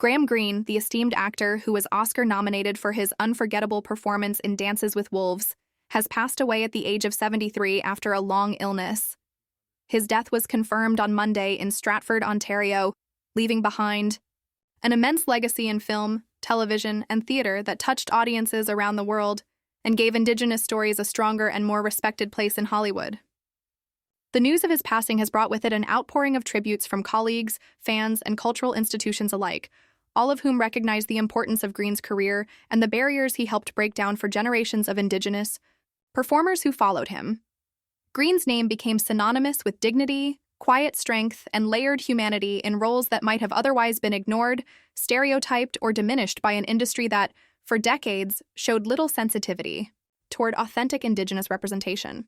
Greene, the esteemed actor who was Oscar-nominated for his unforgettable performance in Dances with Wolves, has passed away at the age of 73 after a long illness. His death was confirmed on Monday in Stratford, Ontario, leaving behind an immense legacy in film, television, and theater that touched audiences around the world and gave Indigenous stories a stronger and more respected place in Hollywood. The news of his passing has brought with it an outpouring of tributes from colleagues, fans, and cultural institutions alike, all of whom recognize the importance of Greene's career and the barriers he helped break down for generations of Indigenous performers who followed him. Greene's name became synonymous with dignity, quiet strength, and layered humanity in roles that might have otherwise been ignored, stereotyped, or diminished by an industry that, for decades, showed little sensitivity toward authentic Indigenous representation.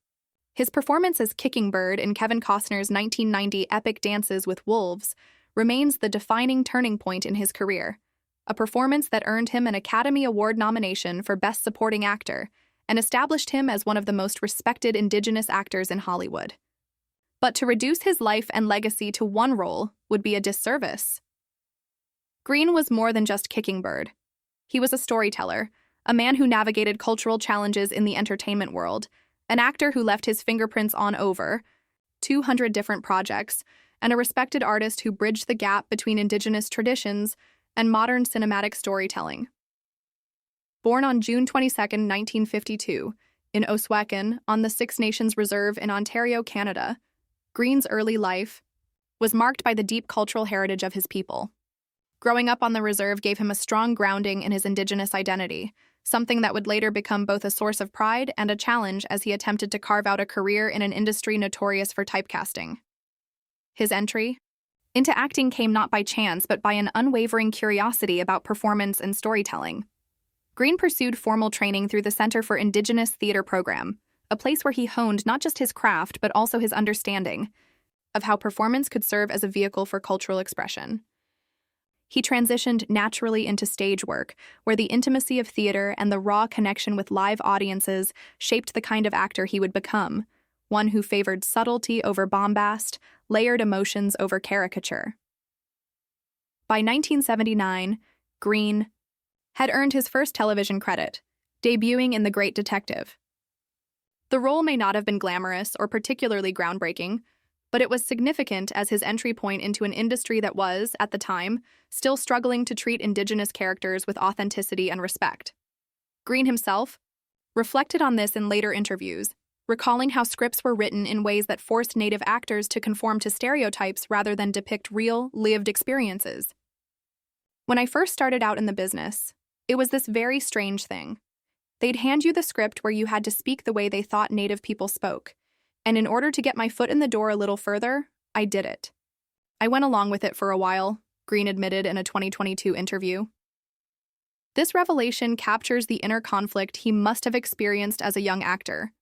His performance as Kicking Bird in Kevin Costner's 1990 epic Dances with Wolves remains the defining turning point in his career, a performance that earned him an Academy Award nomination for Best Supporting Actor and established him as one of the most respected Indigenous actors in Hollywood. But to reduce his life and legacy to one role would be a disservice. Greene was more than just Kicking Bird. He was a storyteller, a man who navigated cultural challenges in the entertainment world, an actor who left his fingerprints on over 200 different projects, and a respected artist who bridged the gap between Indigenous traditions and modern cinematic storytelling. Born on June 22, 1952, in Oswego on the Six Nations Reserve in Ontario, Canada, Greene's early life was marked by the deep cultural heritage of his people. Growing up on the reserve gave him a strong grounding in his Indigenous identity, something that would later become both a source of pride and a challenge as he attempted to carve out a career in an industry notorious for typecasting. His entry into acting came not by chance but by an unwavering curiosity about performance and storytelling. Greene pursued formal training through the Center for Indigenous Theater program, a place where he honed not just his craft but also his understanding of how performance could serve as a vehicle for cultural expression. He transitioned naturally into stage work, where the intimacy of theater and the raw connection with live audiences shaped the kind of actor he would become, one who favored subtlety over bombast, layered emotions over caricature. By 1979, Greene had earned his first television credit, debuting in The Great Detective. The role may not have been glamorous or particularly groundbreaking, but it was significant as his entry point into an industry that was, at the time, still struggling to treat Indigenous characters with authenticity and respect. Greene himself reflected on this in later interviews, recalling how scripts were written in ways that forced Native actors to conform to stereotypes rather than depict real, lived experiences. When I first started out in the business, it was this very strange thing. They'd hand you the script where you had to speak the way they thought Native people spoke. And in order to get my foot in the door a little further, I did it. I went along with it for a while, Greene admitted in a 2022 interview. This revelation captures the inner conflict he must have experienced as a young actor,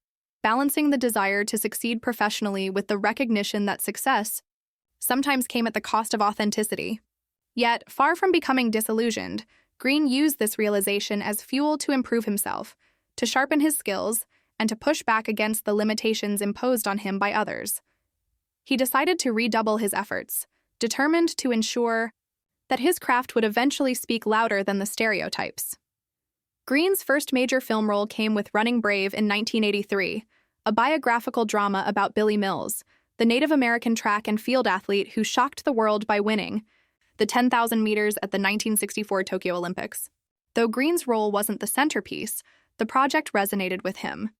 balancing the desire to succeed professionally with the recognition that success sometimes came at the cost of authenticity. Yet, far from becoming disillusioned, Greene used this realization as fuel to improve himself, to sharpen his skills, and to push back against the limitations imposed on him by others. He decided to redouble his efforts, determined to ensure that his craft would eventually speak louder than the stereotypes. Greene's first major film role came with Running Brave in 1983, a biographical drama about Billy Mills, the Native American track and field athlete who shocked the world by winning the 10,000 meters at the 1964 Tokyo Olympics. Though Greene's role wasn't the centerpiece, the project resonated with him.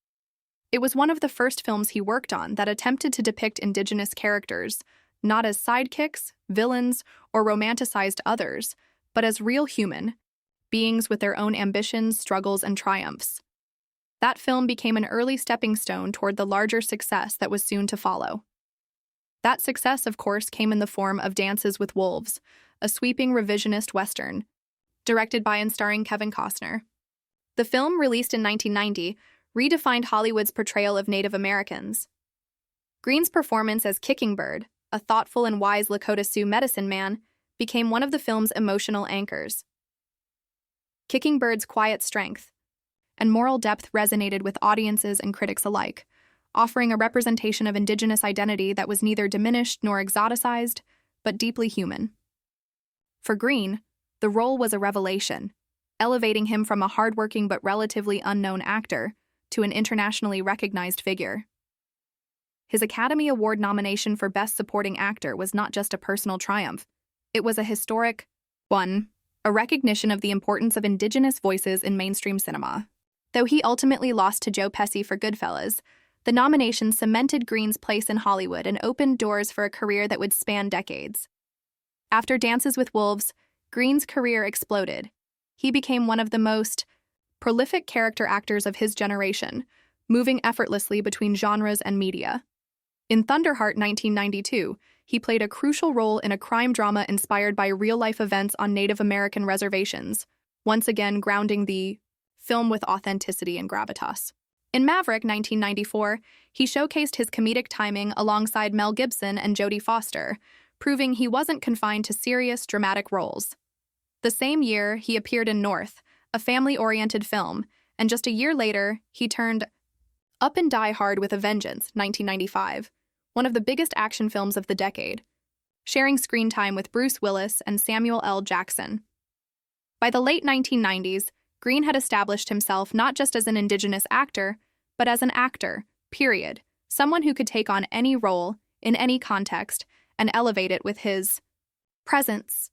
It was one of the first films he worked on that attempted to depict Indigenous characters, not as sidekicks, villains, or romanticized others, but as real human beings with their own ambitions, struggles, and triumphs. That film became an early stepping stone toward the larger success that was soon to follow. That success, of course, came in the form of Dances with Wolves, a sweeping revisionist Western, directed by and starring Kevin Costner. The film, released in 1990, redefined Hollywood's portrayal of Native Americans. Greene's performance as Kicking Bird, a thoughtful and wise Lakota Sioux medicine man, became one of the film's emotional anchors. Kicking Bird's quiet strength and moral depth resonated with audiences and critics alike, offering a representation of Indigenous identity that was neither diminished nor exoticized, but deeply human. For Greene, The role was a revelation, elevating him from a hardworking but relatively unknown actor to an internationally recognized figure. His Academy Award nomination for Best Supporting Actor was not just a personal triumph. It was a historic one, a recognition of the importance of Indigenous voices in mainstream cinema. Though he ultimately lost to Joe Pesci for Goodfellas, the nomination cemented Greene's place in Hollywood and opened doors for a career that would span decades. After Dances with Wolves, Greene's career exploded. He became one of the most prolific character actors of his generation, moving effortlessly between genres and media. In Thunderheart 1992, he played a crucial role in a crime drama inspired by real-life events on Native American reservations, once again grounding the film with authenticity and gravitas. In Maverick 1994, he showcased his comedic timing alongside Mel Gibson and Jodie Foster, proving he wasn't confined to serious, dramatic roles. The same year, he appeared in North, a family-oriented film, and just a year later, he turned up in Die Hard with a Vengeance, 1995, one of the biggest action films of the decade, sharing screen time with Bruce Willis and Samuel L. Jackson. By the late 1990s, Greene had established himself not just as an Indigenous actor, but as an actor, period, someone who could take on any role, in any context, and elevate it with his presence.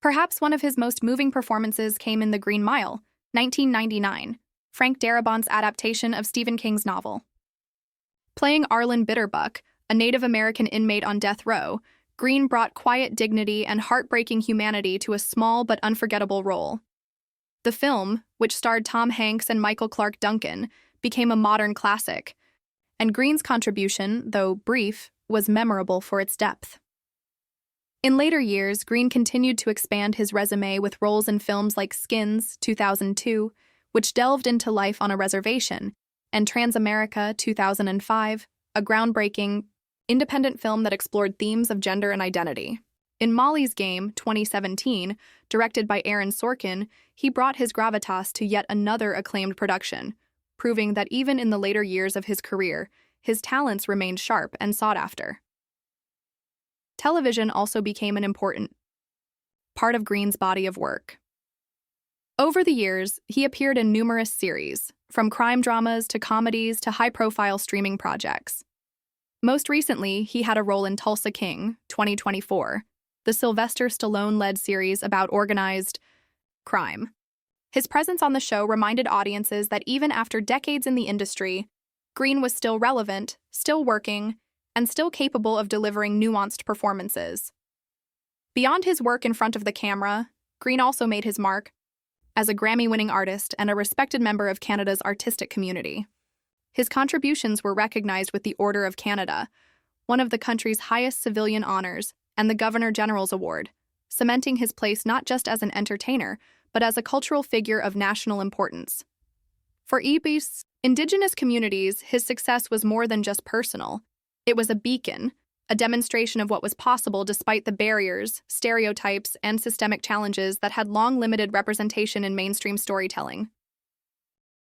Perhaps one of his most moving performances came in The Green Mile, 1999, Frank Darabont's adaptation of Stephen King's novel. Playing Arlen Bitterbuck, a Native American inmate on death row, Greene brought quiet dignity and heartbreaking humanity to a small but unforgettable role. The film, which starred Tom Hanks and Michael Clarke Duncan, became a modern classic, and Greene's contribution, though brief, was memorable for its depth. In later years, Greene continued to expand his resume with roles in films like Skins, 2002, which delved into life on a reservation, and Transamerica, 2005, a groundbreaking, independent film that explored themes of gender and identity. In Molly's Game, 2017, directed by Aaron Sorkin, he brought his gravitas to yet another acclaimed production, proving that even in the later years of his career, his talents remained sharp and sought after. Television also became an important part of Greene's body of work. Over the years, he appeared in numerous series, from crime dramas to comedies to high-profile streaming projects. Most recently, he had a role in Tulsa King, 2024, the Sylvester Stallone-led series about organized crime. His presence on the show reminded audiences that even after decades in the industry, Greene was still relevant, still working, and still capable of delivering nuanced performances. Beyond his work in front of the camera, Greene also made his mark as a Grammy-winning artist and a respected member of Canada's artistic community. His contributions were recognized with the Order of Canada, one of the country's highest civilian honors, and the Governor-General's Award, cementing his place not just as an entertainer, but as a cultural figure of national importance. For EB's Indigenous communities, his success was more than just personal. It was a beacon, a demonstration of what was possible despite the barriers, stereotypes, and systemic challenges that had long limited representation in mainstream storytelling.